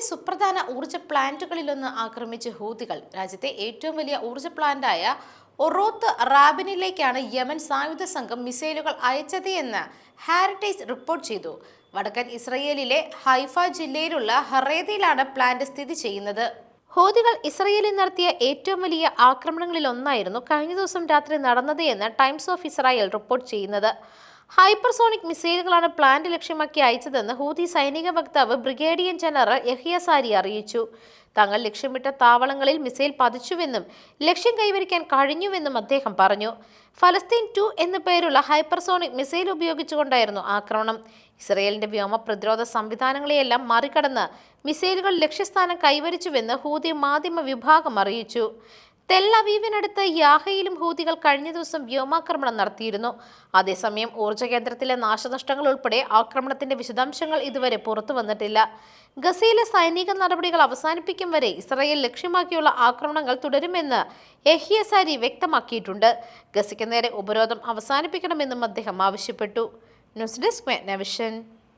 സുപ്രധാന ഊർജ്ജ പ്ലാന്റുകളിലൊന്ന് ആക്രമിച്ച് ഹൂതികൾ. രാജ്യത്തെ ഏറ്റവും വലിയ ഊർജ്ജ പ്ലാന്റായ ഒറോത്ത് റാബിനിലേക്കാണ് യമൻ സായുധ സംഘം മിസൈലുകൾ അയച്ചത് എന്ന് ഹാരിറ്റേജ് റിപ്പോർട്ട് ചെയ്തു. വടക്കൻ ഇസ്രയേലിലെ ഹൈഫ ജില്ലയിലുള്ള ഹറേദയിലാണ് പ്ലാന്റ് സ്ഥിതി ചെയ്യുന്നത്. ഹൂതികൾ ഇസ്രയേലിൽ നടത്തിയ ഏറ്റവും വലിയ ആക്രമണങ്ങളിലൊന്നായിരുന്നു കഴിഞ്ഞ ദിവസം രാത്രി നടന്നത് എന്ന് ടൈംസ് ഓഫ് ഇസ്രായേൽ റിപ്പോർട്ട് ചെയ്യുന്നത്. ഹൈപ്പർസോണിക് മിസൈലുകളാണ് പ്ലാന്റ് ലക്ഷ്യമാക്കി അയച്ചതെന്ന് ഹൂതി സൈനിക വക്താവ് ബ്രിഗേഡിയർ ജനറൽ യഹിയ സാരി അറിയിച്ചു. തങ്ങൾ ലക്ഷ്യമിട്ട താവളങ്ങളിൽ മിസൈൽ പതിച്ചുവെന്നും ലക്ഷ്യം കൈവരിക്കാൻ കഴിഞ്ഞുവെന്നും അദ്ദേഹം പറഞ്ഞു. ഫലസ്തീൻ 2 എന്നു പേരുള്ള ഹൈപ്പർസോണിക് മിസൈൽ ഉപയോഗിച്ചുകൊണ്ടായിരുന്നു ആക്രമണം. ഇസ്രയേലിന്റെ വ്യോമ പ്രതിരോധ സംവിധാനങ്ങളെയെല്ലാം മറികടന്ന് മിസൈലുകൾ ലക്ഷ്യസ്ഥാനം കൈവരിച്ചുവെന്ന് ഹൂതി മാധ്യമ വിഭാഗം അറിയിച്ചു. തെൽ അവീവിനടുത്ത് യാഹയിലും ഹൂതികൾ കഴിഞ്ഞ ദിവസം വ്യോമാക്രമണം നടത്തിയിരുന്നു. അതേസമയം ഊർജ്ജ കേന്ദ്രത്തിലെ നാശനഷ്ടങ്ങൾ ഉൾപ്പെടെ ആക്രമണത്തിന്റെ വിശദാംശങ്ങൾ ഇതുവരെ പുറത്തു വന്നിട്ടില്ല. ഗസയിലെ സൈനിക നടപടികൾ അവസാനിപ്പിക്കും വരെ ഇസ്രായേൽ ലക്ഷ്യമാക്കിയുള്ള ആക്രമണങ്ങൾ തുടരുമെന്ന് യഹിയ സാരി വ്യക്തമാക്കിയിട്ടുണ്ട്. ഗസയ്ക്ക് നേരെ ഉപരോധം അവസാനിപ്പിക്കണമെന്നും അദ്ദേഹം ആവശ്യപ്പെട്ടു. News desk മെഗ്നവിഷൻ.